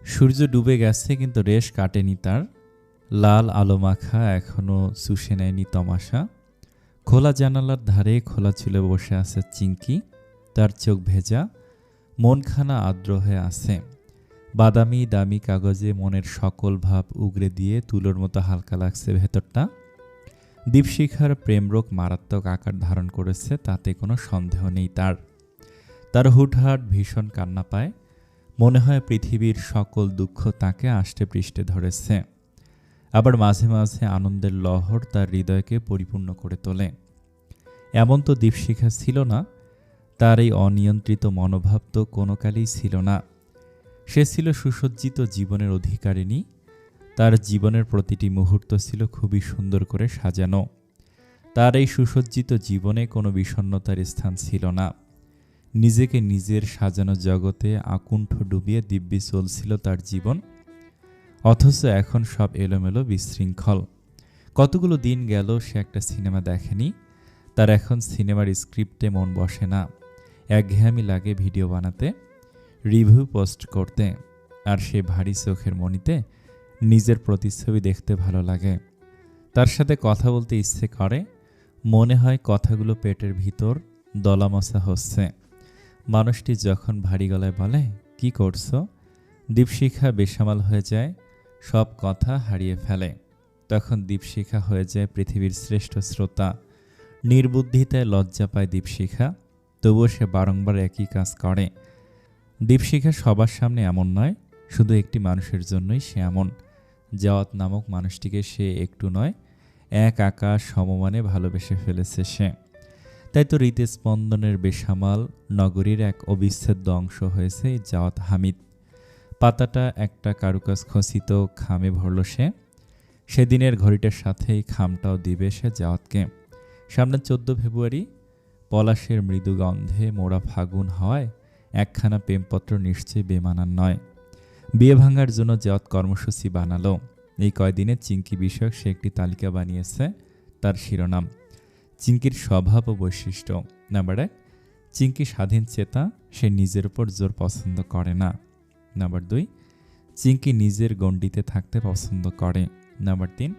সূর্য ডুবে গেছে কিন্তু রেশ কাটেনি তার। লাল আলো মাখা এখনো চুষে নেয়নি তমাশা। খোলা জানালার ধারে খোলা চুলে বসে আছে চিংকি। তার চোখ ভেজা, মনখানা আর্দ্র হয়ে আছে। বাদামি দামি কাগজে মনের সকল ভাব উগরে দিয়ে তুলোর মতো হালকা লাগছে ভেতরটা। দীপশিখার প্রেমরোগ মারাত্মক আকার ধারণ করেছে, তাতে কোনো সন্দেহ নেই তার। তার হুটহাট ভীষণ কান্না পায়। মনে হয় পৃথিবীর সকল দুঃখ তাকে আষ্টে পৃষ্ঠে ধরেছে। আবার মাঝে মাঝে আনন্দের লহর তার হৃদয়কে পরিপূর্ণ করে তোলে। এমন তো দীপশিখা ছিল না, তার এই অনিয়ন্ত্রিত মনোভাব তো কোনো কালেই ছিল না। সে ছিল সুসজ্জিত জীবনের অধিকারিণী। তার জীবনের প্রতিটি মুহূর্ত ছিল খুবই সুন্দর করে সাজানো। তার এই সুসজ্জিত জীবনে কোনো বিষণ্ণতার স্থান ছিল না। নিজেকে নিজের সাজানো জগতে আকুণ্ঠ ডুবিয়ে দিব্যি চলছিল তার জীবন। অথচ এখন সব এলোমেলো বিশৃঙ্খল। কতগুলো দিন গেল সে একটা সিনেমা দেখেনি। তার এখন সিনেমার স্ক্রিপ্টে মন বসে না। একঘেয়েমি লাগে ভিডিও বানাতে, রিভিউ পোস্ট করতে, আর সে ভারী চোখের মণিতে নিজের প্রতিচ্ছবি দেখতে ভালো লাগে। তার সাথে কথা বলতে ইচ্ছে করে, মনে হয় কথাগুলো পেটের ভিতর দলামশা হচ্ছে। মানুষটি যখন ভারী গলায় বলে, কি করছো, দীপশিখা বেসামাল হয়ে যায়, সব কথা হারিয়ে ফেলে। তখন দীপশিখা হয়ে যায় পৃথিবীর শ্রেষ্ঠ শ্রোতা। নির্বুদ্ধিতায় লজ্জা পায় দীপশিখা, তবুও সে বারংবার একই কাজ করে। দীপশিখা সবার সামনে এমন নয়, শুধু একটি মানুষের জন্যই সে এমন। জাওয়াত নামক মানুষটিকে সে একটু নয়, এক আকাশ সমমানে ভালোবেসে ফেলেছে সে। তাই তো হৃদস্পন্দনের বেসামাল নগরীর এক অবিচ্ছেদ্য অংশ হয়েছে জাওয়াত হামিদ। পাতাটা একটা কারুকাজ খচিত খামে ভরল সে। সেদিনের ঘড়িটার সাথেই খামটাও দিবে সে জাওয়াতকে। সামনে 14 ফেব্রুয়ারি, পলাশের মৃদু গন্ধে মোড়া ফাগুন হওয়ায় একখানা প্রেমপত্র নিশ্চয়ই বেমানান নয়। বিয়ে ভাঙার জন্য জাওয়াত কর্মসূচি বানালো। এই কয়দিনে চিংকি বিষয়ক সে একটি তালিকা বানিয়েছে। তার শিরোনাম, চিংকির স্বভাব ও বৈশিষ্ট্য। নাম্বার 1, চিংকি স্বাধীন চেতা, সে নিজের উপর জোর পছন্দ করে না। নাম্বার 2, চিংকি নিজের গণ্ডিতে থাকতে পছন্দ করে। নাম্বার 3,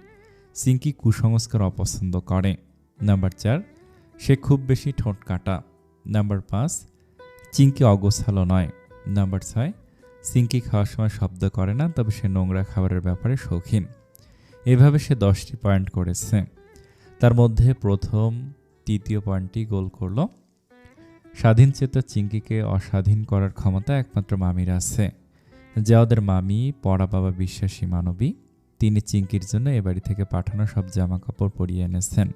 চিংকি কুসংস্কার অপছন্দ করে। নাম্বার 4, সে খুব বেশি ঠোঁট কাটা। নাম্বার 5, চিংকি অগোছালো নয়। নাম্বার 6, চিংকি খাওয়ার সময় শব্দ করে না, তবে সে নোংরা খাবারের ব্যাপারে শৌখিন। এভাবে সে 10টি পয়েন্ট করেছে। তার মধ্যে প্রথম, তৃতীয় পয়েন্টটি গোল করল। স্বাধীনচেতা চিংকিকে অস্বাধীন করার ক্ষমতা একমাত্র মামির আছে। জাওয়াদের মামি পড়া বাবা বিশ্বাসী মানবী। তিনি চিংকির জন্য এ বাড়ি থেকে পাঠানো সব জামা কাপড় পরিয়ে এনেছেন।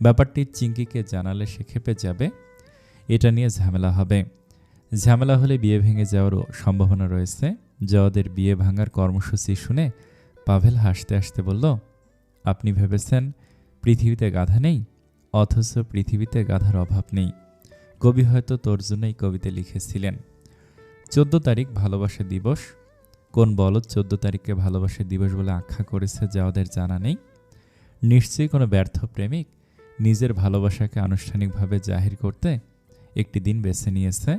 ব্যাপারটি চিংকিকে জানালে সে ক্ষেপে যাবে। এটা নিয়ে ঝামেলা হবে। ঝামেলা হলে বিয়ে ভেঙে যাওয়ারও সম্ভাবনা রয়েছে। জাওয়াদের বিয়ে ভাঙার কর্মসূচি শুনে পাভেল হাসতে হাসতে বলল, আপনি ভেবেছেন পৃথিবীতে গাধা নেই, অথচ পৃথিবীতে গাধার অভাব নেই। কবি হয়তো তোর জন্যই কবিতা লিখেছিলেন। 14 তারিখ ভালোবাসা দিবস। কোন বলদ 14 তারিখকে ভালোবাসা দিবস বলে আখ্যা করেছে জাওয়াদের জানা নেই। নিশ্চয়ই কোনো ব্যর্থ প্রেমিক নিজের ভালোবাসাকে আনুষ্ঠানিকভাবে জাহির করতে একটি দিন বেছে নিয়েছে,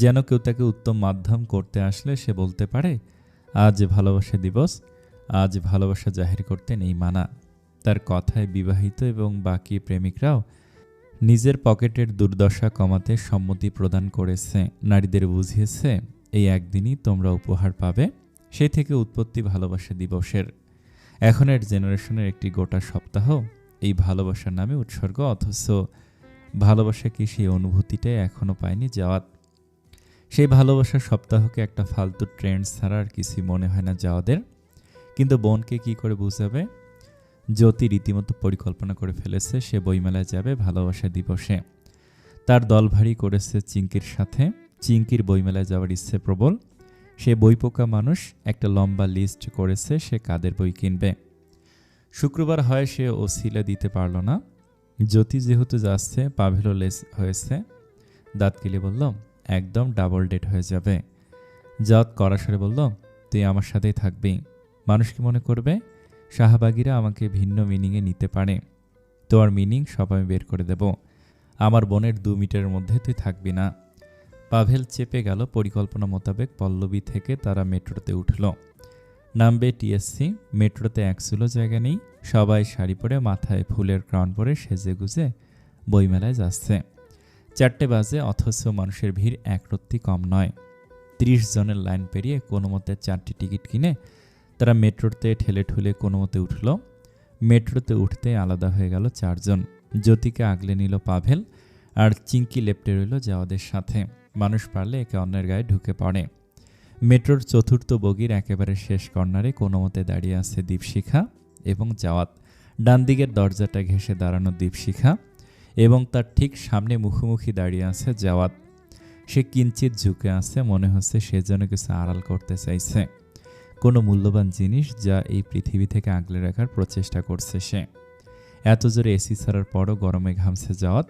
যেন কেউ তাকে উত্তম মাধ্যম করতে আসলে সে বলতে পারে, আজ ভালোবাসা দিবস, আজ ভালোবাসা জাহির করতে নেই মানা। তার কথায় বিবাহিত এবং বাকি প্রেমিকরাও নিজের পকেটের দুর্দশা কমাতে সম্মতি প্রদান করেছে। নারীদের বুঝিয়েছে, এই একদিনই তোমরা উপহার পাবে। সেই থেকে উৎপত্তি ভালোবাসা দিবসের। এখনের জেনারেশনের একটি গোটা সপ্তাহ এই ভালোবাসার নামে উৎসর্গ, অথচ ভালোবাসা কি সেই অনুভূতিটাই এখনও পায়নি জাওয়াত। সেই ভালোবাসার সপ্তাহকে একটা ফালতু ট্রেন্ড ছাড়া আর কিছুই মনে হয় না জাওয়াদের। কিন্তু বোনকে কি করে বুঝাবে? জ্যোতি রীতিমতো পরিকল্পনা করে ফেলেছে, সে বইমেলায় যাবে ভালোবাসা দিবসে। তার দল ভারী করেছে চিংকির সাথে। চিংকির বইমেলায় যাওয়ার ইচ্ছে প্রবল। সে বইপোকা মানুষ, একটা লম্বা লিস্ট করেছে সে কাদের বই কিনবে। শুক্রবার হয় সে ওসিলা দিতে পারল না। জ্যোতি যেহেতু যাচ্ছে, পাভেলও লেস হয়েছে। দাঁত কেলে বলল, একদম ডাবল ডেট হয়ে যাবে। জাওয়াত কড়াসরে বলল, তুই আমার সাথেই থাকবি। মানুষ কি মনে করবে? শাহবাগীরা আমাকে ভিন্ন মিনিংয়ে নিতে পারে। তোর মিনিং সব আমি বের করে দেব। আমার বোনের 2 মিটারের মধ্যে তুই থাকবি না। পাভেল চেপে গেল। পরিকল্পনা মোতাবেক পল্লবী থেকে তারা মেট্রোতে উঠল। নামবে টিএসসি। মেট্রোতে এক চুলো জায়গা নেই। সবাই শাড়ি পরে, মাথায় ফুলের ক্রাউন পরে সেজে গুজে বইমেলায় যাচ্ছে। 4টে বাজে, অথচ মানুষের ভিড় একরত্তি কম নয়। 30 জনের লাইন পেরিয়ে কোনো মতে 4টি টিকিট কিনে তারা মেট্রোতে ঠেলে ঠুলে কোনো মতে উঠল। মেট্রোতে উঠতে আলাদা হয়ে গেল 4 জন। জ্যোতিকে আগলে নিল পাভেল, আর চিঙ্কি লেপ্টে রইল জাওয়াদের সাথে। মানুষ পারলে একে অন্যের গায়ে ঢুকে পড়ে। মেট্রোর 4র্থ বগির একেবারে শেষ কর্নারে কোনো মতে দাঁড়িয়ে আছে দীপশিখা এবং জাওয়াত। ডান দিকের দরজাটা ঘেঁষে দাঁড়ানো দীপশিখা এবং তার ঠিক সামনে মুখোমুখি দাঁড়িয়ে আছে জাওয়াত। সে কিঞ্চিত ঝুঁকে আছে, মনে হচ্ছে সে যেন কিছু আড়াল করতে চাইছে, কোনো মূল্যবান জিনিস যা এই পৃথিবী থেকে আগলে রাখার প্রচেষ্টা করছে সে। এত জোরে এসি ছাড়ার পরও গরমে ঘামছে জাওয়াত।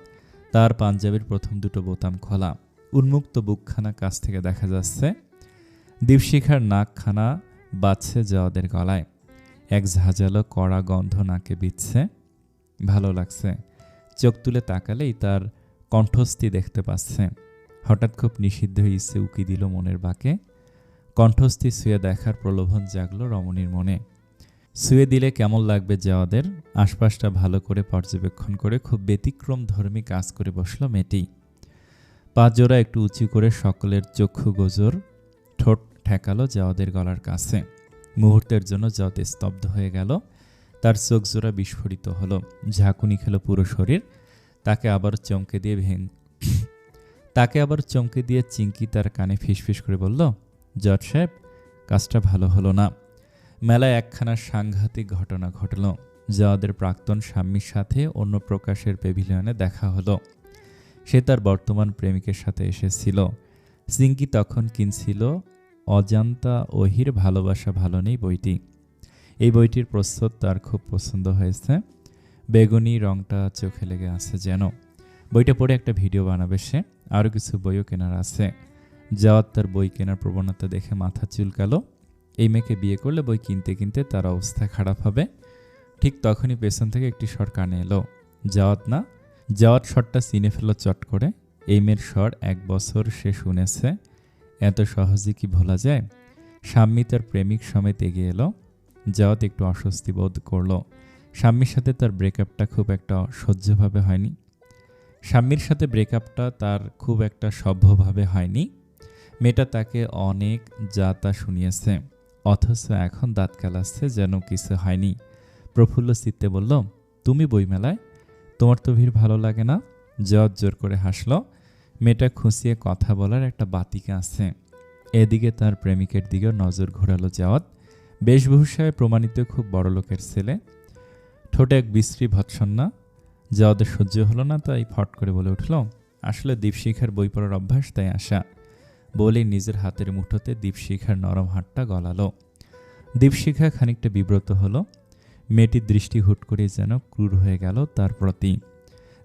তার পাঞ্জাবির প্রথম দুটো বোতাম খোলা, উন্মুক্ত বুকখানা কাছ থেকে দেখা যাচ্ছে। দীপশিখার নাকখানা বাজছে জাওয়াদের গলায়। এক ঝাঁঝালো কড়া গন্ধ নাকে বিচ্ছে। ভালো লাগছে। চোখ তুলে তাকালেই তার কণ্ঠস্থি দেখতে পাচ্ছে। হঠাৎ খুব নিষিদ্ধ ইচ্ছে উকি দিল মনের বাঁকে। কণ্ঠস্থি শুয়ে দেখার প্রলোভন জাগলো রমণীর মনে। শুয়ে দিলে কেমন লাগবে জাওয়াদের? আশপাশটা ভালো করে পর্যবেক্ষণ করে খুব ব্যতিক্রম ধর্মী কাজ করে বসল মেয়েটি। পা জোড়া একটু উঁচু করে সকলের চক্ষু গোজর ঠোঁট ঠেকালো জাওয়াদের গলার কাছে। মুহূর্তের জন্য জাওয়াত স্তব্ধ হয়ে গেল। তার চোখ জোড়া বিস্ফোরিত হলো। ঝাঁকুনি খেল পুরো শরীর। তাকে আবার চমকে দিয়ে চিঙ্কি তার কানে ফিসফিস করে বলল, জজ সাহেব, কাজটা ভালো হলো না। মেলায় একখানা সাংঘাতিক ঘটনা ঘটল। জাওয়াদের প্রাক্তন স্বামীর সাথে অন্য প্রকাশের প্যাভিলিয়নে দেখা হলো। সে তার বর্তমান প্রেমিকের সাথে এসেছিল। চিঙ্কি তখন কিনছিল অজান্তা ওহির ভালোবাসা ভালো নেই বইটি। এই বইটির প্রচ্ছদ তার খুব পছন্দ হয়েছে। বেগুনি রংটা চোখে লেগে আছে যেন। বইটা পড়ে একটা ভিডিও বানাবে সে। আরও কিছু বইও কেনার আছে। জাওয়াত তার বই কেনার প্রবণতা দেখে মাথা চুলকালো। এই মেয়েকে বিয়ে করলে বই কিনতে কিনতে তার অবস্থা খারাপ হবে। ঠিক তখনই পেছন থেকে একটি স্বর কানে এলো। জাওয়াত না? জাওয়াত স্বরটা চিনে ফেলল চট করে। এই মেয়ের স্বর 1 বছর সে শুনেছে। এত সহজে কি ভোলা যায়? স্বামী তার প্রেমিক সমেত এগিয়ে এলো। জাওয়াত একটু অস্বস্তি বোধ করল। স্বামীর সাথে তার ব্রেকআপটা খুব একটা সহ্যভাবে হয়নি। সভ্যভাবে হয়নি। মেয়েটা তাকে অনেক যা তা শুনিয়েছে, অথচ এখন দাঁত কালাচ্ছে যেন কিছু হয়নি। প্রফুল্ল চিত্তে বলল, তুমি বইমেলায়? তোমার তো ভিড় ভালো লাগে না? জাওয়াত জোর করে হাসল। মেয়েটা খুঁচিয়ে কথা বলার একটা বাতিকা আছে। এদিকে তার প্রেমিকের দিকেও নজর ঘোরালো জাওয়াত। বেশভূষায় প্রমাণিত খুব বড় লোকের ছেলে। ঠোঁটে এক বিশ্রী ভৎসন্না। জাওয়াদের সহ্য হলো না, তাই ফট করে বলে উঠল, আসলে দীপশিখার বই পড়ার অভ্যাস, তাই আসা। বলেই নিজের হাতের মুঠোতে দীপশিখার নরম হাতটা গলালো। দীপশিখা খানিকটা বিব্রত হলো। মেয়েটির দৃষ্টি হুট করে যেন ক্রূর হয়ে গেল তার প্রতি।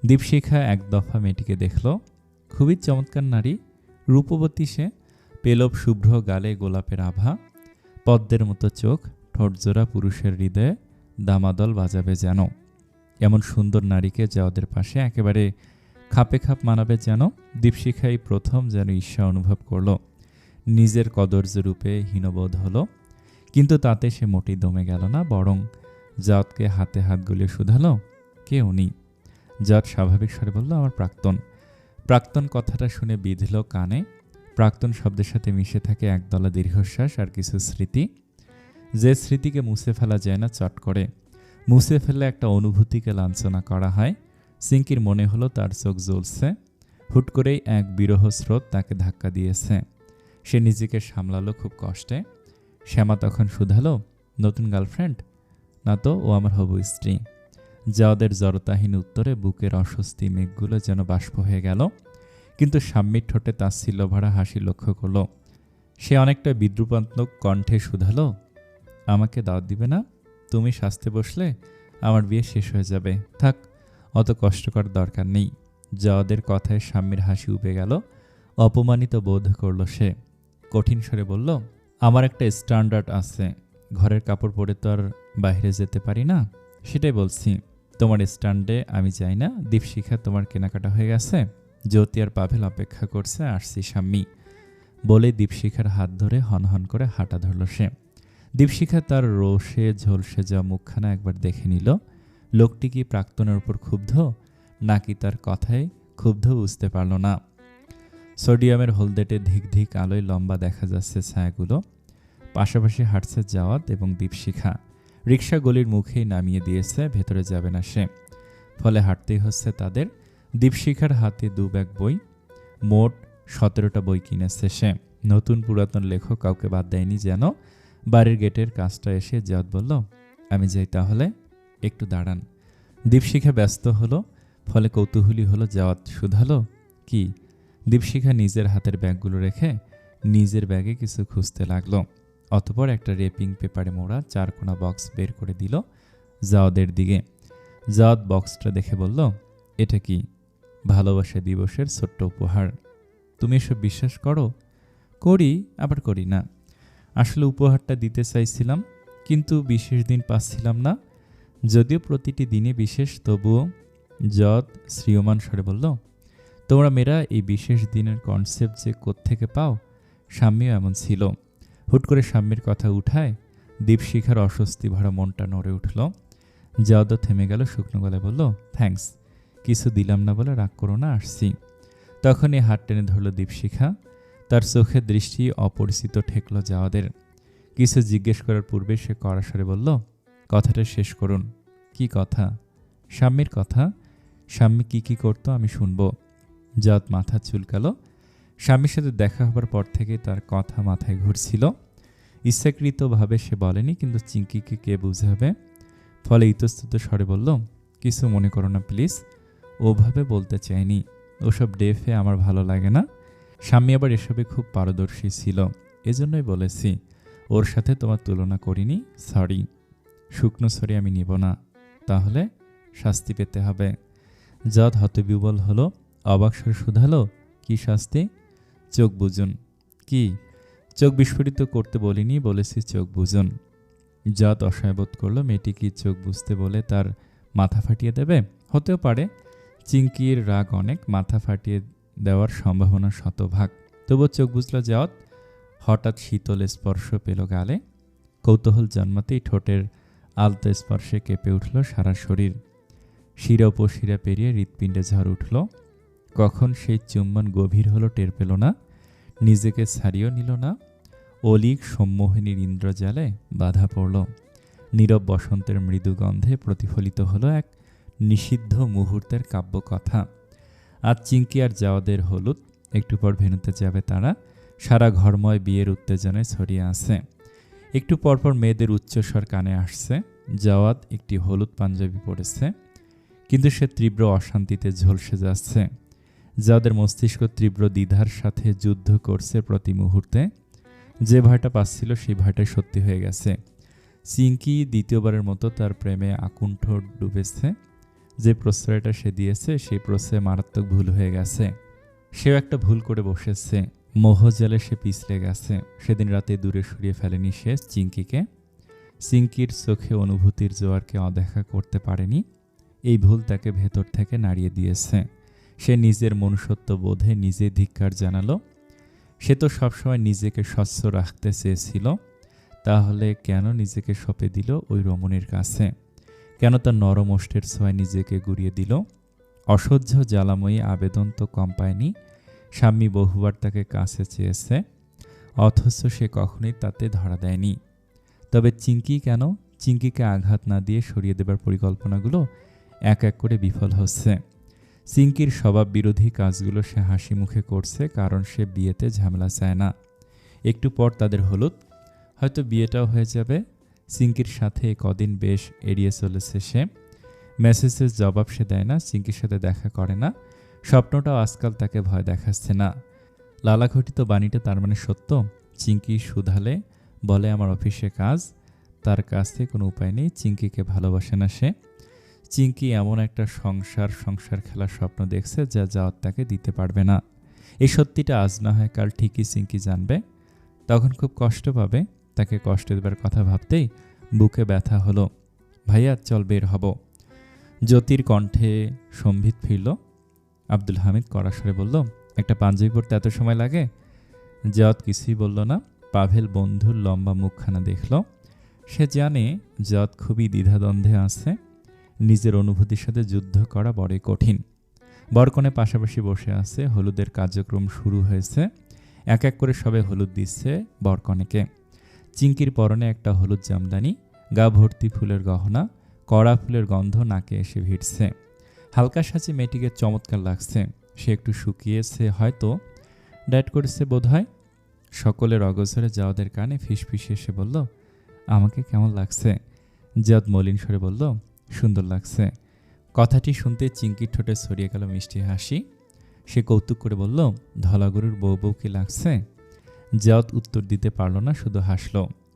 দীপশিখা এক দফা মেয়েটিকে দেখল। খুবই চমৎকার নারী, রূপবতী সে। পেলব শুভ্র গালে গোলাপের আভা, পদ্মের মতো চোখ, ঠোঁটজোড়া পুরুষের হৃদয়ে দামাদল বাজাবে যেন। এমন সুন্দর নারীকে জাওয়াদের পাশে একেবারে খাপে খাপ মানাবে যেন। দীপশিখাই প্রথম যেন ঈর্ষা অনুভব করল। নিজের কদর্য রূপে হীনবোধ হলো। কিন্তু তাতে সে মোটেই দমে গেল না, বরং জাওয়াতকে হাতে হাত গুলিয়ে শুধালো, কে উনি? জাওয়াত স্বাভাবিক স্বরে বলল, আমার প্রাক্তন। প্রাক্তন কথাটা শুনে বিঁধল কানে। প্রাক্তন শব্দের সাথে মিশে থাকে একদলা দীর্ঘশ্বাস আর কিছু স্মৃতি, যে স্মৃতিকে মুছে ফেলা যায় না চট করে। মুছে ফেললে একটা অনুভূতিকে লাঞ্ছনা করা হয়। চিঙ্কির মনে হলো তার চোখ জ্বলছে। হুট করেই এক বিরহ স্রোত তাকে ধাক্কা দিয়েছে। সে নিজেকে সামলালো খুব কষ্টে। শ্যামা তখন শুধালো, নতুন গার্লফ্রেন্ড? না তো, ও আমার হবু স্ত্রী। জাওয়াদের জড়তাহীন উত্তরে বুকের অস্বস্তি মেঘগুলো যেন বাষ্প হয়ে গেল। কিন্তু স্বামীর ঠোঁটে তাচ্ছিল্য ভরা হাসি লক্ষ্য করল। সে অনেকটা বিদ্রুপাত্মক কণ্ঠে শুধালো, আমাকে দাওয়াত দিবে না? তুমি সাজতে বসলে আমার বিয়ে শেষ হয়ে যাবে। থাক, অত কষ্ট করার দরকার নেই। জাওয়াদের কথায় স্বামীর হাসি উপে গেল। অপমানিত বোধ করল সে। কঠিন স্বরে বলল, আমার একটা স্ট্যান্ডার্ড আছে। ঘরের কাপড় পরে তো আর বাইরে যেতে পারি না। সেটাই বলছি, তোমার স্ট্যান্ডে আমি যাই না। দীপশিখা, তোমার কেনাকাটা হয়ে গেছে? জ্যোতি আর পাভেল অপেক্ষা করছে, আসছি শাম্মী বলে দীপশিখার হাত ধরে হনহন করে হাঁটা ধরল সে। দীপশিখা তার রোষে ঝলসে যাওয়া মুখখানা একবার দেখে নিল। লোকটি কি প্রাক্তনের উপর ক্ষুব্ধ নাকি তার কথায় ক্ষুব্ধ বুঝতে পারল না। সোডিয়ামের হলদেটে ধিক ধিক আলোয় লম্বা দেখা যাচ্ছে ছায়াগুলো। পাশাপাশি হাঁটছে জাওয়াত এবং দীপশিখা। রিকশা গলির মুখেই নামিয়ে দিয়েছে, ভেতরে যাবে না সে, ফলে হাঁটতেই হচ্ছে তাদের। দীপশিখার হাতে 2 ব্যাগ বই, মোট 17টা বই কিনেছে সে। নতুন পুরাতন লেখক কাউকে বাদ দেয়নি যেন। বাড়ির গেটের কাজটা এসে জাওয়াত বলল, আমি যাই তাহলে, একটু দাঁড়ান। দীপশিখা ব্যস্ত হলো, ফলে কৌতূহলী হলো। জাওয়াত শুধালো, কি? দীপশিখা নিজের হাতের ব্যাগগুলো রেখে নিজের ব্যাগে কিছু খুঁজতে লাগলো। অতঃপর একটা রেপিং পেপারে মোড়া 4 কোনা বক্স বের করে দিল জাওয়াদের দিকে। জাওয়াত বক্সটা দেখে বলল, এটা কি? ভালোবাসা দিবসের ছোট্ট উপহার। তুমি এসব বিশ্বাস করো? করি, আবার করি না। আসলে উপহারটা দিতে চাইছিলাম, কিন্তু বিশেষ দিন পাচ্ছিলাম না। যদিও প্রতিটি দিনে বিশেষ, তবুও। জাওয়াত শ্রিয়মান স্বরে বলল, তোমরা মেয়েরা এই বিশেষ দিনের কনসেপ্ট যে কোত্থেকে পাও? শাম্মীও এমন ছিল। হুট করে শাম্মীর কথা উঠায় দীপশিখার অস্বস্তি ভরা মনটা নড়ে উঠল। জাওয়াতও থেমে গেল, শুকনো গলায় বলল, থ্যাঙ্কস, কিছু দিলাম না বলে রাগ করো না, আসছি। তখনই হাত টেনে ধরল দীপশিখা। তার চোখের দৃষ্টি অপরিচিত ঠেকল জাওয়াদের। কিছু জিজ্ঞেস করার পূর্বে সে কড়া স্বরে বলল, কথাটা শেষ করুন। কি কথা? শাম্মীর কথা। শাম্মী কি করতো আমি শুনব। জাওয়াত মাথা চুলকালো। স্বামীর সাথে দেখা হবার পর থেকে তার কথা মাথায় ঘুরছিল। ইচ্ছাকৃতভাবে সে বলেনি, কিন্তু চিঙ্কিকে কে বুঝাবে? ফলে ইতস্তত স্বরে বলল, কিছু মনে করো না প্লিজ, ওভাবে বলতে চাইনি। ওসব ডেফে আমার ভালো লাগে না। স্বামী আবার এসবে খুব পারদর্শী ছিল, এজন্যই বলেছি। ওর সাথে তোমার তুলনা করিনি, সরি। শুকনো সরি আমি নিব না। তাহলে শাস্তি পেতে হবে। জাওয়াত হতবিহ্বল হলো, অবাক স্বরে শুধালো, কি শাস্তি? চোখ বুঝুন। কি? চোখ বিস্ফোরিত করতে বলিনি, বলেছি চোখ বুঝুন। জাওয়াত অসহায় বোধ করল। মেয়েটি কি চোখ বুঝতে বলে তার মাথা ফাটিয়ে দেবে? হতেও পারে। চিঙ্কির রাগ অনেক, মাথা ফাটিয়ে দেওয়ার সম্ভাবনা শতভাগ। তবুও চোখ বুঝল জাওয়াত। হঠাৎ শীতল স্পর্শ পেল গালে। কৌতূহল জন্মাতেই ঠোঁটের আলতো স্পর্শে কেঁপে উঠল সারা শরীর। শিরা উপশিরা পেরিয়ে হৃৎপিণ্ডে ঝড় উঠল। কখন সেই চুম্বন গভীর হলো টের পেল না, নিজেকে ছাড়িয়েও নিল না। অলিক সম্মোহিনীর ইন্দ্রজালে বাধা পড়ল। নীরব বসন্তের মৃদু গন্ধে প্রতিফলিত হলো এক নিষিদ্ধ মুহূর্তের কাব্যকথা। আজ চিঙ্কি আর জাওয়াদের হলুদ, একটু পর ভেন্যুতে যাবে তারা। সারা ঘরময় বিয়ের উত্তেজনায় ছড়িয়ে আছে। একটু পরপর মেয়েদের উচ্চস্বর কানে আসছে। জাওয়াত একটি হলুদ পাঞ্জাবি পরেছে, কিন্তু সে তীব্র অশান্তিতে ঝলসে যাচ্ছে। যাদের মস্তিষ্ক তীব্র দ্বিধার সাথে যুদ্ধ করছে প্রতি মুহূর্তে। যে ভয়টা পাচ্ছিল সেই ভয়টাই সত্যি হয়ে গেছে। চিঙ্কি দ্বিতীয়বারের মতো তার প্রেমে আকুণ্ঠ ডুবেছে। যে প্রশ্রয়টা সে দিয়েছে সেই প্রশ্রয়ে মারাত্মক ভুল হয়ে গেছে। সেও একটা ভুল করে বসেছে। মোহজালে সে পিছলে গেছে। সেদিন রাতে দূরে সরিয়ে ফেলেনি সে চিঙ্কিকে। চিঙ্কির চোখে অনুভূতির জোয়ারকে অদেখা করতে পারেনি। এই ভুল তাকে ভেতর থেকে নাড়িয়ে দিয়েছে। সে নিজের মনুষ্যত্ব বোধে নিজে ধিক্কার জানালো। সে তো সবসময় নিজেকে স্বচ্ছ রাখতে চেয়েছিল। তাহলে কেন নিজেকে সঁপে দিল ওই রমণীর কাছে? কেন তার নরম ওষ্ঠের ছোঁয়ায় নিজেকে গুড়িয়ে দিল? অসহ্য জ্বালাময়ী আবেদন তো কম পায়নি। স্বামী বহুবার তাকে কাছে চেয়েছে, অথচ সে কখনোই তাতে ধরা দেয়নি। তবে চিঙ্কি কেন? চিঙ্কিকে আঘাত না দিয়ে সরিয়ে দেবার পরিকল্পনাগুলো এক এক করে বিফল হচ্ছে। চিঙ্কির স্বভাব বিরোধী কাজগুলো সে হাসি মুখে করছে, কারণ সে বিয়েতে ঝামেলা চায় না। একটু পর তাদের হলুদ, হয়তো বিয়েটাও হয়ে যাবে। চিঙ্কির সাথে কদিন বেশ এড়িয়ে চলেছে সে। মেসেজের জবাব সে দেয় না, চিঙ্কির সাথে দেখা করে না। স্বপ্নটাও আজকাল তাকে ভয় দেখাচ্ছে না। লালাঘটিত বাণীটা তার মানে সত্য। চিঙ্কি শুধালে বলে, আমার অফিসে কাজ। তার কাছে কোনো উপায় নেই। চিঙ্কিকে ভালোবাসে না সে। চিঙ্কি এমন একটা সংসার খেলার স্বপ্ন দেখছে যা জাওয়াত তাকে দিতে পারবে না। এই সত্যিটা আজ না হয় কাল ঠিকই চিঙ্কি জানবে। তখন খুব কষ্ট পাবে। তাকে কষ্ট দেবার কথা ভাবতেই বুকে ব্যথা হলো। ভাইয়া চল বের হব। জ্যোতির কণ্ঠে সম্বিত ফিরল। আব্দুল হামিদ কড়া স্বরে বলল, একটা পাঞ্জাবি পরতে এত সময় লাগে? জাওয়াত কিছুই বলল না। পাভেল বন্ধুর লম্বা মুখখানা দেখল। সে জানে জাওয়াত খুবই দ্বিধাদ্বন্দ্বে আছে। নিজের অনুভূতির সাথে যুদ্ধ করা বড়ই কঠিন। বরকনে পাশাপাশি বসে আছে। হলুদের কার্যক্রম শুরু হয়েছে। এক এক করে সবে হলুদ দিচ্ছে বরকনেকে। চিংকির পরনে একটা হলুদ জামদানি, গা ভর্তি ফুলের গহনা, কড়া ফুলের গন্ধ নাকে এসে ভিড়ছে। হালকা সাজে মেয়েটিকে চমৎকার লাগছে। সে একটু শুকিয়েছে হয়তো, ডায়েট করেছে বোধহয়। সকলের অগোচরে জাওয়াদের কানে ফিসফিসে এসে বলল, আমাকে কেমন লাগছে? জাওয়াদ মলিন স্বরে বলল, সুন্দর লাগছে। কথাটি শুনতে চিংকির ঠোঁটে ছড়িয়ে গেল মিষ্টি হাসি। সে কৌতুক করে বলল, ধলাগরুর বউ বউ কি লাগছে? জাওয়াদ উত্তর দিতে পারল না, শুধু হাসল।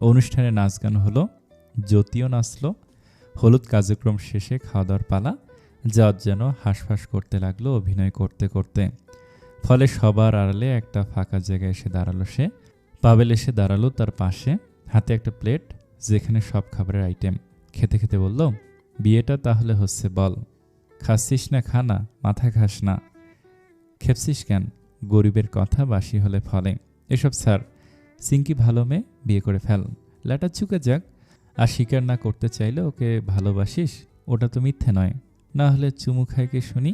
অনুষ্ঠানে নাচ গান হলো, জ্যোতিও নাচল। হলুদ কার্যক্রম শেষে খাওয়া দাওয়ার পালা। জাওয়াদ যেন হাঁসফাঁস করতে লাগলো অভিনয় করতে করতে। ফলে সবার আড়ালে একটা ফাঁকা জায়গায় এসে দাঁড়ালো সে। পাভেল এসে দাঁড়ালো তার পাশে, হাতে একটা প্লেট যেখানে সব খাবারের আইটেম। খেতে খেতে বলল, বিয়েটা তাহলে হচ্ছে বল। খাচ্ছিস না খানা, মাথা খাস না। খেপছিস কেন? গরিবের কথা বাসি হলে ফলে। এসব স্যার, চিংকি ভালো মেয়ে, বিয়ে করে ফেল। ল্যাটা চুকে যাক। আর স্বীকার না করতে চাইলে ওকে ভালোবাসিস, ওটা তো মিথ্যে নয়। না হলে চুমু খায় কে শুনি?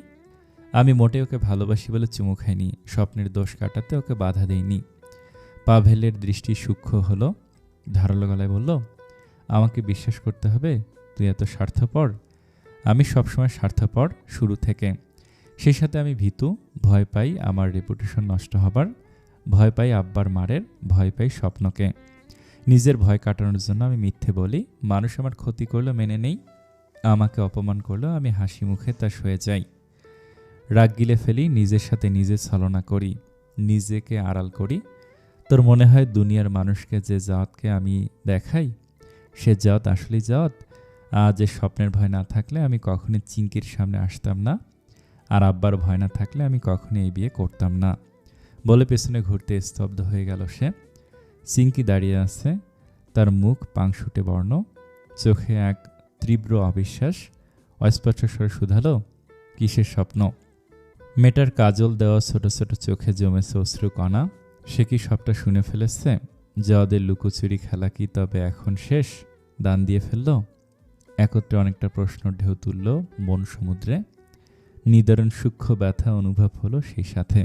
আমি মোটে ওকে ভালোবাসি বলে চুমু খাইনি। স্বপ্নের দোষ কাটাতে ওকে বাধা দেইনি। পাভেলের দৃষ্টি সূক্ষ্ম হলো। ধারালো গলায় বলল, আমাকে বিশ্বাস করতে হবে তুই এত স্বার্থপর? আমি সবসময় স্বার্থপর, শুরু থেকে। সেই সাথে আমি ভীতু, ভয় পাই আমার রেপুটেশন নষ্ট হবার, ভয় পাই আব্বার মারের, ভয় পাই স্বপ্নকে। নিজের ভয় কাটানোর জন্য আমি মিথ্যে বলি। মানুষ আমার ক্ষতি করলেও মেনে নেই, আমাকে অপমান করলেও আমি হাসি মুখে তা সয়ে যাই। রাগ গিলে ফেলি, নিজের সাথে নিজে ছলনা করি, নিজেকে আড়াল করি। তোর মনে হয় দুনিয়ার মানুষকে যে জাওয়াতকে আমি দেখাই সে জাওয়াত আসলেই জাওয়াত? যে স্বপ্নের ভয় না থাকলে আমি কখনই চিংকির সামনে আসতাম না, আর আব্বার ভয় না থাকলে আমি কখনই এই বিয়ে করতাম না। বলে পেছনে ঘুরতে স্তব্ধ হয়ে গেল সে। চিংকি দাঁড়িয়ে আছে, তার মুখ পাংশুটে বর্ণ, চোখে এক তীব্র অবিশ্বাস। অস্পষ্ট স্বরে শুধালো, কিসের স্বপ্ন? মেয়েটার কাজল দেওয়া ছোট ছোট চোখে জমেছে অশ্রুকণা। সে কি সবটা শুনে ফেলেছে? জাওয়াদের লুকোচুরি খেলা কি তবে এখন শেষ? দান দিয়ে ফেলল? একত্রে অনেকটা প্রশ্নর ঢেউ তুলল মন সমুদ্রে। নিদারুণ সূক্ষ্ম ব্যথা অনুভব হলো সেই সাথে।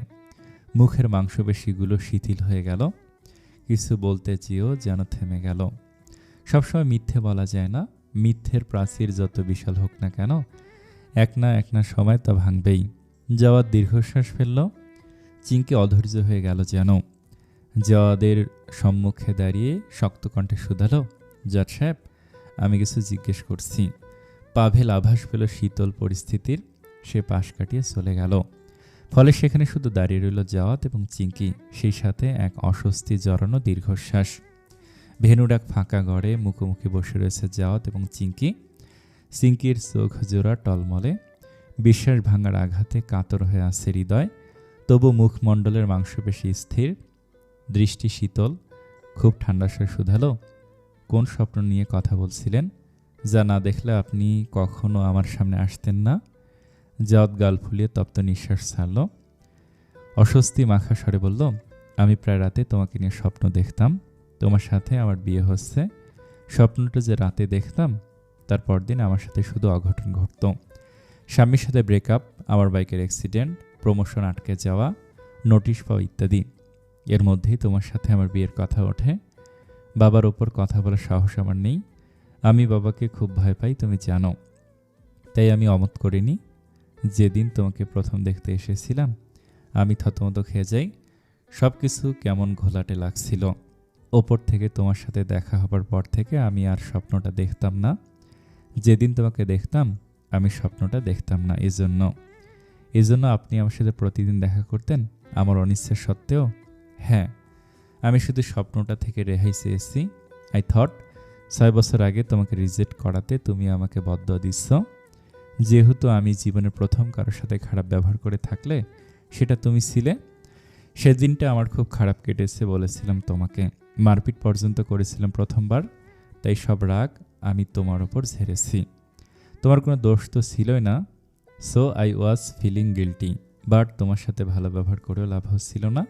মুখের মাংসপেশিগুলো শিথিল হয়ে গেল। কিছু বলতে চেয়েও যেন থেমে গেল। সবসময় মিথ্যে বলা যায় না। মিথ্যের প্রাচীর যত বিশাল হোক না কেন, এক না সময় তা ভাঙবেই। জাওয়াদ দীর্ঘশ্বাস ফেলল। চিংকি অধৈর্য হয়ে গেল যেন। জাওয়াদের সম্মুখে দাঁড়িয়ে শক্ত কণ্ঠে শুধালো, জজ সাহেব, আমি কিছু জিজ্ঞেস করছি। পাভেল আভাস পেল শীতল পরিস্থিতির। সে পাশ কাটিয়ে চলে গেল। ফলে সেখানে শুধু দাঁড়িয়ে রইল জাওয়াত এবং চিংকি, সেই সাথে এক অস্বস্তি জড়ানো দীর্ঘশ্বাস। ভেনুর এক ফাঁকা ঘরে মুখোমুখি বসে রয়েছে জাওয়াত এবং চিংকি। চিংকির চোখ জোড়া টলমলে, বিশ্বাস ভাঙার আঘাতে কাতর হয়ে আছে হৃদয়। তবু মুখমণ্ডলের মাংসপেশি স্থির, দৃষ্টি শীতল। খুব ঠান্ডা স্বরে শুধালো, কোন স্বপ্ন নিয়ে কথা বলছিলেন, যা না দেখলে আপনি কখনো আমার সামনে আসতেন না? জাওয়াত গাল ফুলিয়ে তপ্ত নিঃশ্বাস ছাড়ল। অস্বস্তি মাখা স্বরে বলল, আমি প্রায় রাতে তোমাকে নিয়ে স্বপ্ন দেখতাম। তোমার সাথে আমার বিয়ে হচ্ছে। স্বপ্নটা যে রাতে দেখতাম, তার পরদিন আমার সাথে শুধু অঘটন ঘটত। স্বামীর সাথে ব্রেকআপ, আমার বাইকের অ্যাক্সিডেন্ট, প্রমোশন আটকে যাওয়া, নোটিশ পাওয়া ইত্যাদি। এর মধ্যেই তোমার সাথে আমার বিয়ের কথা ওঠে। বাবার ওপর কথা বলার সাহস আমার নেই। আমি বাবাকে খুব ভয় পাই, তুমি জানো। তাই আমি অমত করিনি। যেদিন তোমাকে প্রথম দেখতে এসেছিলাম আমি থতমত খেয়ে যাই। সব কিছু কেমন ঘোলাটে লাগছিল। ওপর থেকে তোমার সাথে দেখা হবার পর থেকে আমি আর স্বপ্নটা দেখতাম না। যেদিন তোমাকে দেখতাম আমি স্বপ্নটা দেখতাম না। এজন্য আপনি আমার সাথে প্রতিদিন দেখা করতেন আমার অনিচ্ছা সত্ত্বেও? হ্যাঁ, আমি শুধু স্বপ্নটা থেকে রেহাই চেয়েছি। আই থট 6 বছর আগে তোমাকে রিজেক্ট করাতে তুমি আমাকে বদদোয়া দিচ্ছ। যেহেতু আমি জীবনের প্রথম কারোর সাথে খারাপ ব্যবহার করে থাকলে সেটা তুমি ছিলে। সেদিনটা আমার খুব খারাপ কেটেছে বলেছিলাম তোমাকে। মারপিট পর্যন্ত করেছিলাম প্রথমবার। তাই সব রাগ আমি তোমার ওপর ঝেড়েছি। তোমার কোনো দোষ তো ছিলই না। So I was feeling guilty. But তোমার সাথে ভালো ব্যবহার করেও লাভ হচ্ছিল না,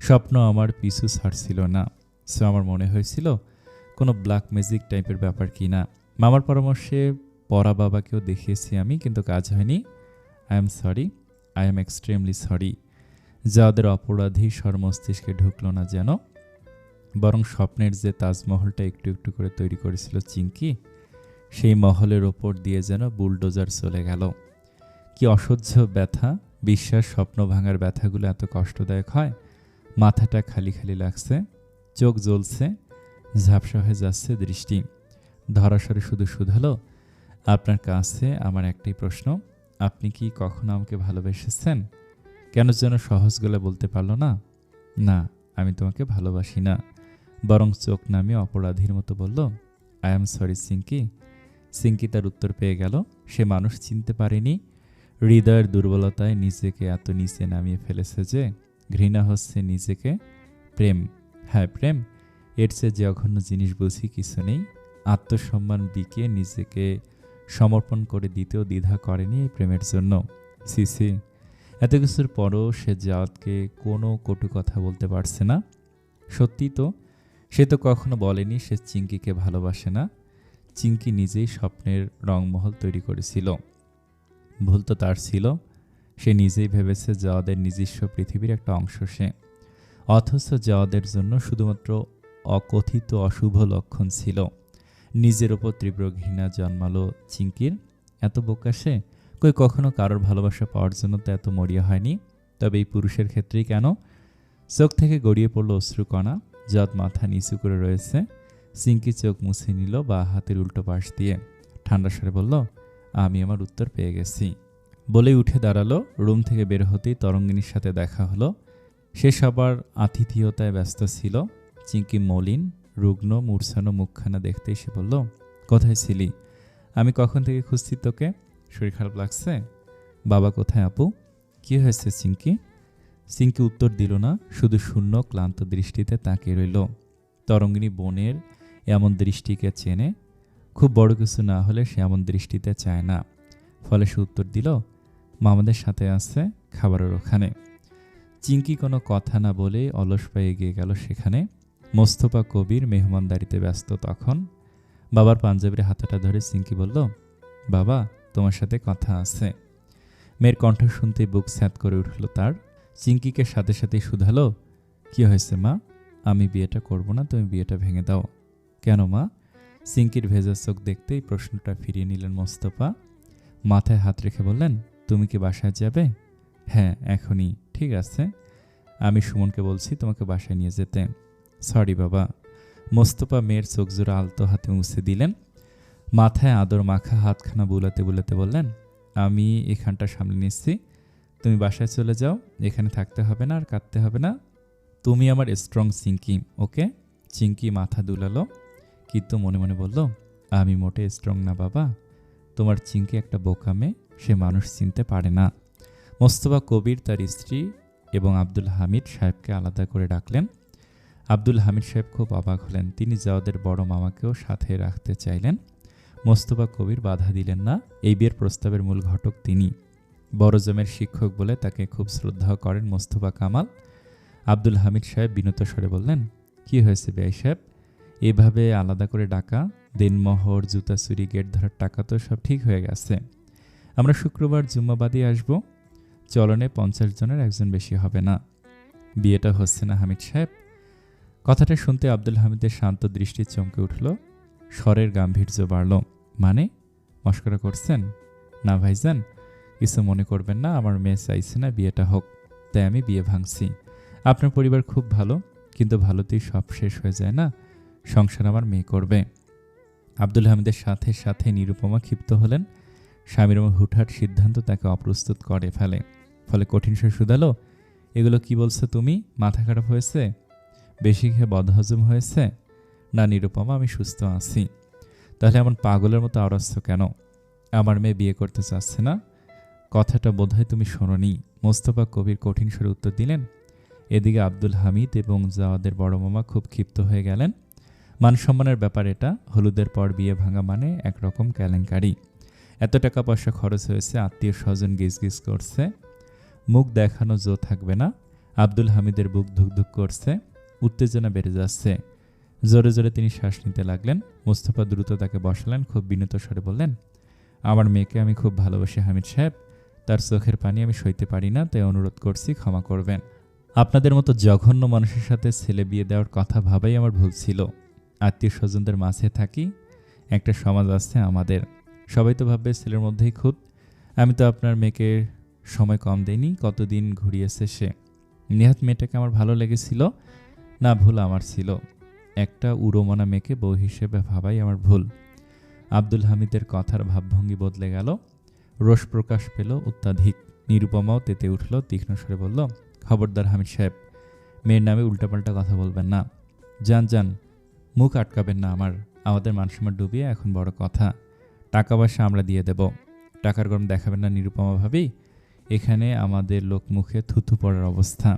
স্বপ্ন আমার পিছু ছাড়ছিল না। সো আমার মনে হয়েছিল কোনো ব্ল্যাক ম্যাজিক টাইপের ব্যাপার কি না। মামার পরামর্শে পড়া বাবাকেও দেখিয়েছি আমি, কিন্তু কাজ হয়নি। I am sorry, I am extremely sorry. যাদের অপরাধী স্বর মস্তিষ্কে ঢুকলো না যেন, বরং স্বপ্নের যে তাজমহলটা একটু একটু করে তৈরি করেছিল চিঙ্কি, সেই মহলের ওপর দিয়ে যেন বুলডোজার চলে গেল। কি অসহ্য ব্যথা! বিশ্বাস স্বপ্ন ভাঙার ব্যথাগুলো এত কষ্টদায়ক হয়। মাথাটা খালি খালি লাগছে, চোখ জ্বলছে, ঝাপসা হয়ে যাচ্ছে দৃষ্টি। ধরাসরে শুধু শুধালো, আপনার কাছে আমার একটাই প্রশ্ন, আপনি কি কখনো আমাকে ভালোবেসেছেন? কেন যেন সহজ গলা বলতে পারল না, না আমি তোমাকে ভালোবাসি না। বরং চোখ নামিয়ে অপরাধীর মতো বলল, I am sorry Chinki. Chinki তার উত্তর পেয়ে গেল। সে মানুষ চিনতে পারেনি, হৃদয়ের দুর্বলতায় নিজেকে এত নিচে নামিয়ে ফেলেছে যে ঘৃণা হচ্ছে নিজেকে। প্রেম, হ্যাঁ প্রেম, এর চেয়ে যে অঘন্য জিনিস বুঝি কিছু নেই। আত্মসম্মান বিকিয়ে নিজেকে সমর্পণ করে দিতেও দ্বিধা করেনি এই প্রেমের জন্য। সিসি, এত কিছুর পরও সে জাওয়াতকে কোনো কটু কথা বলতে পারছে না। সত্যি তো, সে তো কখনো বলেনি সে চিঙ্কিকে ভালোবাসে না। চিঙ্কি নিজেই স্বপ্নের রংমহল তৈরি করেছিল। ভুল তো তার ছিল, সে নিজেই ভেবেছে জাওয়াদের নিজস্ব পৃথিবীর একটা অংশ সে, অথচ জাওয়াদের জন্য শুধুমাত্র অকথিত অশুভ লক্ষণ ছিল। নিজের ওপর তীব্র ঘৃণা জন্মালো চিঙ্কির। এত বোকা সে, কই কখনো কারোর ভালোবাসা পাওয়ার জন্য তো এত মরিয়া হয়নি। তবে এই পুরুষের ক্ষেত্রেই কেন? চোখ থেকে গড়িয়ে পড়ল অশ্রুকণা। জাওয়াদ মাথা নিচু করে রয়েছে। চিঙ্কি চোখ মুছে নিল বা হাতের উল্টো পাশ দিয়ে। ঠান্ডা স্বরে বলল, আমি আমার উত্তর পেয়ে গেছি। বলেই উঠে দাঁড়ালো। রুম থেকে বের হতেই তরঙ্গিনীর সাথে দেখা হলো। সে সবার আতিথেয়তায় ব্যস্ত ছিল। চিঙ্কি মলিন, রুগ্ন, মূর্ছানো মুখখানা দেখতেই সে বলল, কোথায় ছিলি? আমি কখন থেকে খুঁজছি তোকে। শরীর খারাপ লাগছে? বাবা কোথায় আপু? কি হয়েছে চিঙ্কি? চিঙ্কি উত্তর দিল না, শুধু শূন্য ক্লান্ত দৃষ্টিতে তাকিয়ে রইল। তরঙ্গিনী বোনের এমন দৃষ্টিকে চেনে, খুব বড় কিছু না হলে সে এমন দৃষ্টিতে চায় না। ফলে সে উত্তর দিল, মামাদের সাথে আছে, খাবারের ওখানে। চিঙ্কি কোনো কথা না বলে অলস পায়ে এগিয়ে গেল সেখানে। মোস্তফা কবির মেহমানদারিতে ব্যস্ত তখন। বাবার পাঞ্জাবির হাতাটা ধরে চিঙ্কি বলল, বাবা তোমার সাথে কথা আছে। মেয়ের কণ্ঠ শুনতেই বুক স্যাঁত করে উঠল তার। চিঙ্কিকে সাথে সাথেই শুধালো, কি হয়েছে মা? আমি বিয়েটা করব না, তুমি বিয়েটা ভেঙে দাও। কেন মা? চিঙ্কির ভেজা চোখ দেখতেই প্রশ্নটা ফিরিয়ে নিলেন মোস্তফা। মাথায় হাত রেখে বললেন, তুমি কি বাসায় যাবে? হ্যাঁ এখনই। ঠিক আছে, আমি সুমনকে বলছি তোমাকে বাসায় নিয়ে যেতে। সরি বাবা। মোস্তফা মেয়ের চোখ জোড়া আলতো হাতে মুছে দিলেন। মাথায় আদর মাখা হাতখানা বুলাতে বুলাতে বললেন, আমি এখানটা সামলে নিচ্ছি, তুমি বাসায় চলে যাও, এখানে থাকতে হবে না আর কাঁদতে হবে না। তুমি আমার স্ট্রং চিঙ্কি, ওকে? চিঙ্কি মাথা দুলালো, কিন্তু মনে মনে বলল, আমি মোটে স্ট্রং না বাবা। তোমার চিঙ্কি একটা বোকা মেয়ে, সে মানুষ চিনতে পারে না। মোস্তফা কবির তার স্ত্রী এবং আব্দুল হামিদ সাহেবকে আলাদা করে ডাকলেন। আব্দুল হামিদ সাহেব খুব অবাক হলেন। তিনি জাওয়াদের বড় মামাকেও সাথে রাখতে চাইলেন। মোস্তফা কবির বাধা দিলেন না। এই বিয়ের প্রস্তাবের মূল ঘটক তিনি। বড় জমের শিক্ষক বলে তাকে খুব শ্রদ্ধা করেন মোস্তফা কামাল। আব্দুল হামিদ সাহেব বিনত স্বরে বললেন, কি হয়েছে বেয়াই সাহেব, এভাবে আলাদা করে ডাকা? দিনমোহর, জুতা চুরি, গেট ধরার টাকা তো সব ঠিক হয়ে গেছে। আমরা শুক্রবার জুম্মাবাদী আসব। চলনে 50 জনের একজন বেশি হবে না। বিয়েটা হচ্ছে না হামিদ সাহেব? কথাটা শুনতে আব্দুল হামিদের শান্ত দৃষ্টি চমকে উঠল। স্বরের গাম্ভীর্য বাড়ল। মানে মশকরা করছেন? না ভাইজান, কিছু মনে করবেন না, আমার মেয়ে চাইছে না বিয়েটা হোক, তাই আমি বিয়ে ভাঙছি। আপনার পরিবার খুব ভালো, কিন্তু ভালোতেই সব শেষ হয়ে যায় না। সংসার আমার মেয়ে করবে। আব্দুল হামিদের সাথে সাথে নিরুপমা ক্ষিপ্ত হলেন। স্বামীর হুটহাট সিদ্ধান্ত তাকে অপ্রস্তুত করে ফেলে। ফলে কঠিন স্বরে শুধালো, এগুলো কি বলছো তুমি? মাথা খারাপ হয়েছে? বেশি খেয়ে বদহজম হয়েছে? না নিরুপমা, আমি সুস্থ আছি। তাহলে এমন পাগলের মতো আওড়াচ্ছ কেন? আমার মেয়ে বিয়ে করতে চাচ্ছে না। কথাটা বোধহয় তুমি শোনোনি। মোস্তফা কবির কঠিন স্বরে উত্তর দিলেন। এদিকে আব্দুল হামিদ এবং জাওয়াদের বড় মামা খুব ক্ষিপ্ত হয়ে গেলেন। মানসম্মানের ব্যাপার এটা। হলুদের পর বিয়ে ভাঙা মানে একরকম কেলেঙ্কারি। এত টাকা পয়সা খরচ হয়েছে, আত্মীয় স্বজন গিজগিজ করছে। মুখ দেখানো জো থাকবে না। আব্দুল হামিদের বুক ধুকধুক করছে, উত্তেজনা বেড়ে যাচ্ছে। জোরে জোরে তিনি শ্বাস নিতে লাগলেন। মোস্তফা দ্রুত তাকে বসালেন, খুব বিনীত স্বরে বললেন, আমার মেয়েকে আমি খুব ভালোবাসি হামিদ সাহেব, তার চোখের পানি আমি সইতে পারি না, তাই অনুরোধ করছি ক্ষমা করবেন। আপনাদের মতো জঘন্য মানুষের সাথে ছেলে বিয়ে দেওয়ার কথা ভাবাই আমার ভুল ছিল। আত্মীয় স্বজনদের মাঝে থাকি, একটা সমাজ আছে আমাদের, সবাই তো ভাববে ছেলের মধ্যেই খুঁত। আমি তো আপনার মেয়েকে সময় কম দেইনি, কতদিন ঘুরিয়েছে সে। নেহাত মেয়েটাকে আমার ভালো লেগেছিল, না ভুল আমার ছিল। একটা উড়োমনা মেয়েকে বউ হিসেবে ভাবাই আমার ভুল। আব্দুল হামিদের কথার ভাবভঙ্গি বদলে গেল, রোষ প্রকাশ পেল অত্যাধিক। নিরুপমাও তেতে উঠল, তীক্ষ্ণ স্বরে বলল, খবরদার হামিদ সাহেব, মেয়ের নামে উল্টাপাল্টা কথা বলবেন না। যান যান, মুখ আটকাবেন না আমাদের মানসম্মান ডুবিয়ে এখন বড় কথা। টাকা পয়সা আমরা দিয়ে দেব, টাকার গরম দেখাবেন না নিরুপমা ভাবি। এখানে আমাদের লোক মুখে থুথু পড়ার অবস্থা।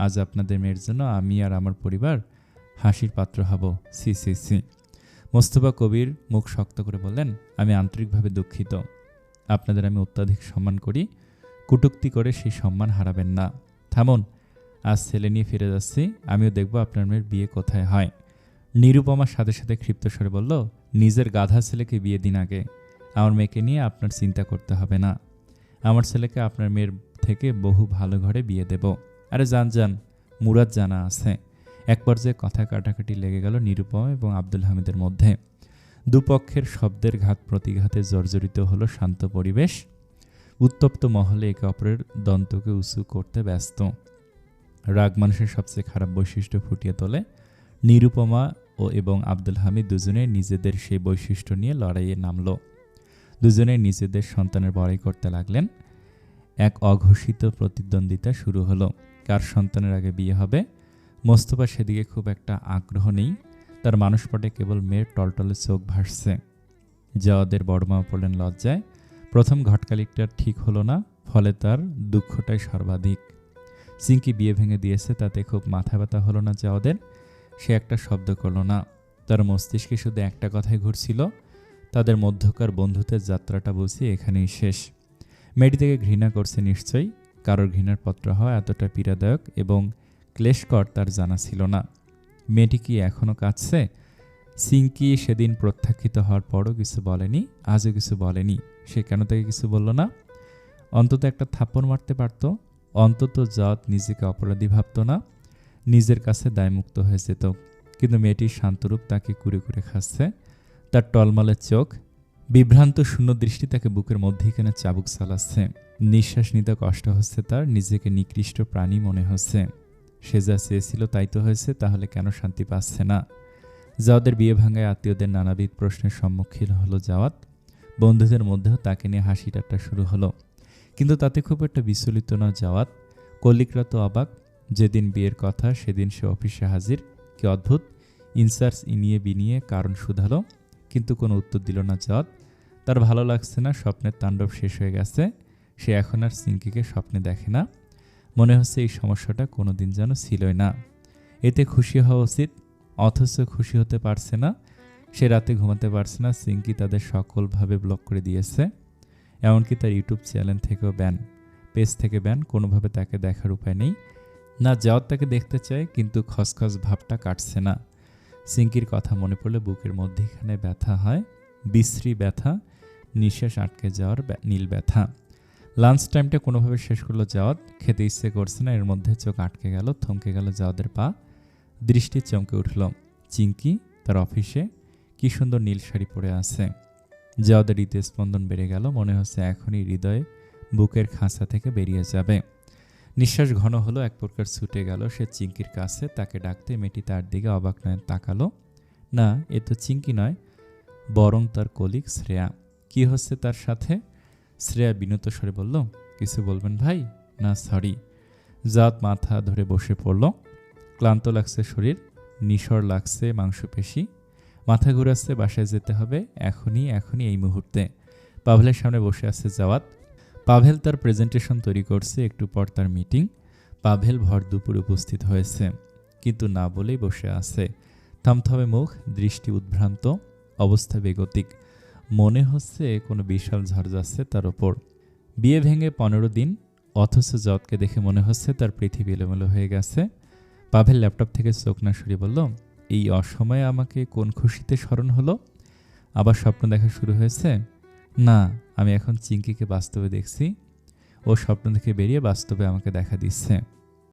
আজ আপনাদের মেয়ের জন্য আমি আর আমার পরিবার হাসির পাত্র হব। সি সি সি। মোস্তফা কবির মুখ শক্ত করে বললেন, আমি আন্তরিকভাবে দুঃখিত। আপনাদের আমি অত্যাধিক সম্মান করি, কটূক্তি করে সেই সম্মান হারাবেন না। থামুন, আজ ছেলে নিয়ে ফিরে যাচ্ছি, আমিও দেখব আপনার মেয়ের বিয়ে কোথায় হয়। নিরুপমার সাথে সাথে ক্ষিপ্ত স্বরে বলল, নিজের গাধা ছেলেকে বিয়ে দিন আগে, আমার মেয়েকে নিয়ে আপনার চিন্তা করতে হবে না। আমার ছেলেকে আপনার মেয়ের থেকে বহু ভালো ঘরে বিয়ে দেব। আরে যান যান, মুরাদ জানা আছে। এক পর্যায়ে কথা কাটাকাটি লেগে গেল নিরুপমা এবং আব্দুল হামিদের মধ্যে। দুপক্ষের শব্দের ঘাত প্রতিঘাতে জর্জরিত হলো শান্ত পরিবেশ। উত্তপ্ত মহলে একে অপরের দন্তকে উঁচু করতে ব্যস্ত। রাগ মানুষের সবচেয়ে খারাপ বৈশিষ্ট্য ফুটিয়ে তোলে। নিরুপমা এবং আব্দুল হামিদ দুজনে নিজেদের সেই বৈশিষ্ট্য নিয়ে লড়াইয়ে নামল। দুজনে নিজেদের সন্তানের বড়াই করতে লাগলেন। এক অঘোষিত প্রতিদ্বন্দ্বিতা শুরু হলো, কার সন্তানের আগে বিয়ে হবে। মোস্তফা সেদিকে খুব একটা আগ্রহ নেই, তার মানুষপটে কেবল মেয়ের টলটলে চোখ ভাসছে। জাওয়াদের বড়মা পড়লেন লজ্জায়। প্রথম ঘটকালিটা ঠিক হলো না, ফলে তার দুঃখটাই সর্বাধিক। চিঙ্কি বিয়ে ভেঙে দিয়েছে, তাতে খুব মাথা ব্যথা হলো না জাওয়াদের। সে একটা শব্দ করল না, তার মস্তিষ্কে শুধু একটা কথাই ঘুরছিল, তাদের মধ্যকার বন্ধুত্বের যাত্রাটা বুঝি এখানেই শেষ। মেয়েটি থেকে ঘৃণা করছে নিশ্চয়ই, কারোর ঘৃণার পাত্র হওয়া এতটা পীড়াদায়ক এবং ক্লেশকর তার জানা ছিল না। মেয়েটি কি এখনও কাঁদছে? চিঙ্কি সেদিন প্রত্যাখ্যিত হওয়ার পরও কিছু বলেনি, আজও কিছু বলেনি। সে কেন তাকে কিছু বলল না? অন্তত একটা থাপ্পড় মারতে পারত, অন্তত জাত নিজেকে অপরাধী ভাবত না, নিজের কাছে দায়মুক্ত হয়ে যেত। কিন্তু মেয়েটির শান্তরূপ তাকে কুরে কুরে খাচ্ছে। তার টলমলের চোখ, বিভ্রান্ত শূন্য দৃষ্টি তাকে বুকের মধ্যেখানে চাবুক চালাচ্ছে। নিঃশ্বাস নিতে কষ্ট হচ্ছে তার, নিজেকে নিকৃষ্ট প্রাণী মনে হচ্ছে। সে যা চেয়েছিল তাই তো হয়েছে, তাহলে কেন শান্তি পাচ্ছে না? জাওয়াদের বিয়ে ভাঙায় আত্মীয়দের নানাবিধ প্রশ্নের সম্মুখীন হলো জাওয়াত। বন্ধুদের মধ্যেও তাকে নিয়ে হাসি ঠাট্টা শুরু হলো, কিন্তু তাতে খুব একটা বিচলিত না জাওয়াত। কলিকরা তো অবাক। যেদিন বিয়ের কথা সেদিন সে অফিসে হাজির। কি অদ্ভুত! ইনচার্জ ইনিয়ে বিনিয়ে কারণ শুধালো, কিন্তু কোনো উত্তর দিল না জাওয়াত। তার ভালো লাগছে না, স্বপ্নের তাণ্ডব শেষ হয়ে গেছে। সে এখন আর চিঙ্কিকে স্বপ্নে দেখে না। মনে হচ্ছে এই সমস্যাটা কোনোদিন যেন ছিলই না। এতে খুশি হওয়া উচিত, অথচ খুশি হতে পারছে না। সে রাতে ঘুমাতে পারছে না। চিঙ্কি তাদের সকলভাবে ব্লক করে দিয়েছে, এমনকি তার ইউটিউব চ্যানেল থেকেও ব্যান, পেজ থেকে ব্যান। কোনোভাবে তাকে দেখার উপায় নেই। না জাওয়াত তাকে দেখতে চায়, কিন্তু খসখস ভাবটা কাটছে না। চিঙ্কির কথা মনে পড়লে বুকের মধ্যেখানে ব্যথা হয়, বিশ্রী ব্যথা, নিঃশ্বাস আটকে যাওয়ার নীল ব্যথা। লাঞ্চ টাইমটা কোনোভাবে শেষ করলো জাওয়াত। খেতে ইচ্ছে করছে না, এর মধ্যে চোখ আটকে গেল, থমকে গেল জাওয়াদের পা। দৃষ্টি চমকে উঠল। চিঙ্কি তার অফিসে, কি সুন্দর নীল শাড়ি পরে আছে। জাওয়াদের হৃদস্পন্দন বেড়ে গেল, মনে হচ্ছে এখনই হৃদয় বুকের খাঁচা থেকে বেরিয়ে যাবে। নিঃশ্বাস ঘন হলো, এক প্রকার ছুটে গেল সে চিঙ্কির কাছে, তাকে ডাকতে। মেয়েটি তার দিকে অবাক নয়ন তাকালো। না, এ তো চিঙ্কি নয়, বরং তার কলিগ শ্রেয়া। কি হচ্ছে তার সাথে? শ্রেয়া বিনত স্বরে বলল, কিছু বলবেন ভাই? না সরি। জাত মাথা ধরে বসে পড়ল। ক্লান্ত লাগছে শরীর, নিশর লাগছে মাংসপেশি, মাথা ঘুরাচ্ছে। বাসায় যেতে হবে এখনই, এই মুহূর্তে। পাভেলের সামনে বসে আছে জাওয়াত। পাভেল তার প্রেজেন্টেশন তৈরি করছে, একটু পর তার মিটিং। পাভেল ভর দুপুর উপস্থিত হয়েছে, কিন্তু না বলেই বসে আছে। থমথমে মুখ, দৃষ্টি উদ্ভ্রান্ত, অবস্থা বেগতিক। মনে হচ্ছে কোনো বিশাল ঝড় যাচ্ছে তার ওপর। বিয়ে ভেঙে 15 দিন, অথচ জদকে দেখে মনে হচ্ছে তার পৃথিবী এলোমেলো হয়ে গেছে। পাভেল ল্যাপটপ থেকে চোখ না সরিয়ে বলল, এই অসময়ে আমাকে কোন খুশিতে স্মরণ হলো? আবার স্বপ্ন দেখা শুরু হয়েছে? না, আমি এখন চিঙ্কিকে বাস্তবে দেখছি। ও স্বপ্ন থেকে বেরিয়ে বাস্তবে আমাকে দেখা দিচ্ছে।